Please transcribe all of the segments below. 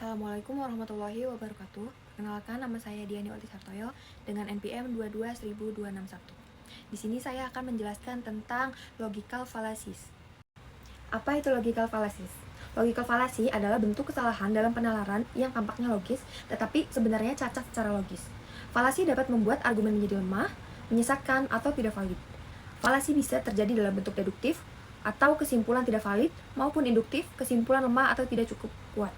Assalamualaikum warahmatullahi wabarakatuh. Perkenalkan, nama saya Diani Olisartoyo dengan NPM 2210261. Di sini saya akan menjelaskan tentang logical fallacies. Apa itu logical fallacies? Logical fallacy adalah bentuk kesalahan dalam penalaran yang tampaknya logis, tetapi sebenarnya cacat secara logis. Falasi dapat membuat argumen menjadi lemah, menyesatkan, atau tidak valid. Falasi bisa terjadi dalam bentuk deduktif, atau kesimpulan tidak valid, maupun induktif, kesimpulan lemah atau tidak cukup kuat.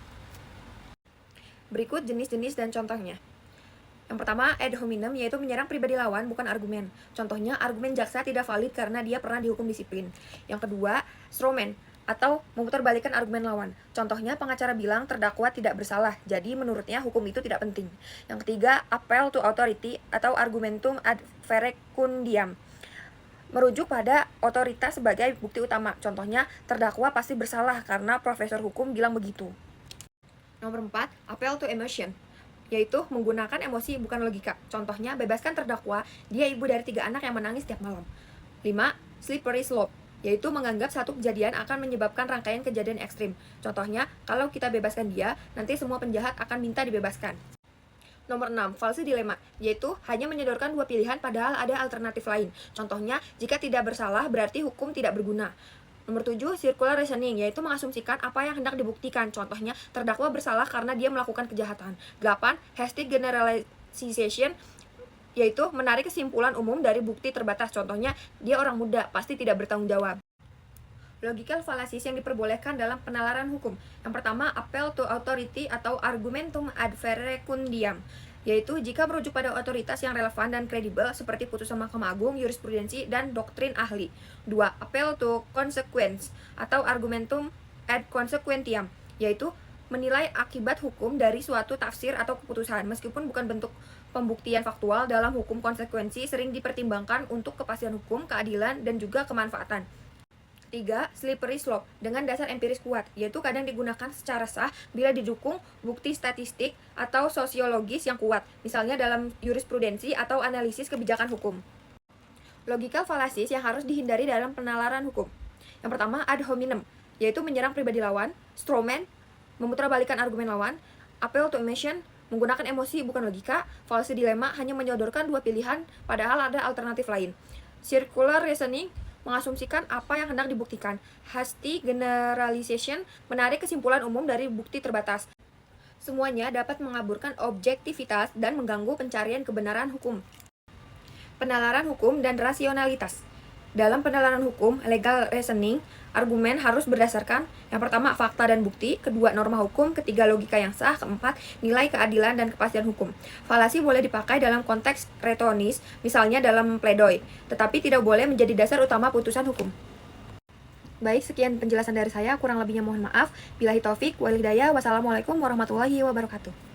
Berikut jenis-jenis dan contohnya. Yang pertama, ad hominem, yaitu menyerang pribadi lawan, bukan argumen. Contohnya, argumen jaksa tidak valid karena dia pernah dihukum disiplin. Yang kedua, strawman, atau memutarbalikkan argumen lawan. Contohnya, pengacara bilang terdakwa tidak bersalah, jadi menurutnya hukum itu tidak penting. Yang ketiga, appel to authority, atau argumentum ad verecundiam, merujuk pada otoritas sebagai bukti utama. Contohnya, terdakwa pasti bersalah karena profesor hukum bilang begitu. Nomor 4, appeal to emotion, yaitu menggunakan emosi bukan logika. Contohnya, bebaskan terdakwa, dia ibu dari 3 anak yang menangis setiap malam. 5, slippery slope, yaitu menganggap satu kejadian akan menyebabkan rangkaian kejadian ekstrim. Contohnya, kalau kita bebaskan dia, nanti semua penjahat akan minta dibebaskan. Nomor 6, false dilemma, yaitu hanya menyodorkan 2 pilihan padahal ada alternatif lain. Contohnya, jika tidak bersalah berarti hukum tidak berguna. Nomor 7, circular reasoning, yaitu mengasumsikan apa yang hendak dibuktikan. Contohnya, terdakwa bersalah karena dia melakukan kejahatan. 8, hasty generalization, yaitu menarik kesimpulan umum dari bukti terbatas. Contohnya, dia orang muda, pasti tidak bertanggung jawab. Logical fallacies yang diperbolehkan dalam penalaran hukum. Yang pertama, appel to authority atau argumentum ad verecundiam, yaitu jika merujuk pada otoritas yang relevan dan kredibel seperti putusan Mahkamah Agung, jurisprudensi, dan doktrin ahli. 2. Appel to consequence atau argumentum ad consequentiam, yaitu menilai akibat hukum dari suatu tafsir atau keputusan. Meskipun bukan bentuk pembuktian faktual, dalam hukum konsekuensi sering dipertimbangkan untuk kepastian hukum, keadilan, dan juga kemanfaatan. 3. Slippery slope, dengan dasar empiris kuat, yaitu kadang digunakan secara sah bila didukung bukti statistik atau sosiologis yang kuat, misalnya dalam jurisprudensi atau analisis kebijakan hukum. Logical fallacies yang harus dihindari dalam penalaran hukum. Yang pertama, ad hominem, yaitu menyerang pribadi lawan. Strawman, memutarbalikkan argumen lawan. Appeal to emotion, menggunakan emosi bukan logika. False dilemma, hanya menyodorkan 2 pilihan padahal ada alternatif lain. Circular reasoning, mengasumsikan apa yang hendak dibuktikan. Hasty generalization, menarik kesimpulan umum dari bukti terbatas. Semuanya dapat mengaburkan objektivitas dan mengganggu pencarian kebenaran hukum. Penalaran hukum dan rasionalitas. Dalam penalaran hukum, legal reasoning, argumen harus berdasarkan yang pertama, fakta dan bukti, kedua, norma hukum, ketiga, logika yang sah, keempat, nilai keadilan dan kepastian hukum. Falasi boleh dipakai dalam konteks retoris, misalnya dalam pledoi, tetapi tidak boleh menjadi dasar utama putusan hukum. Baik, sekian penjelasan dari saya, kurang lebihnya mohon maaf. Billahi taufik wal hidayah. Wassalamualaikum warahmatullahi wabarakatuh.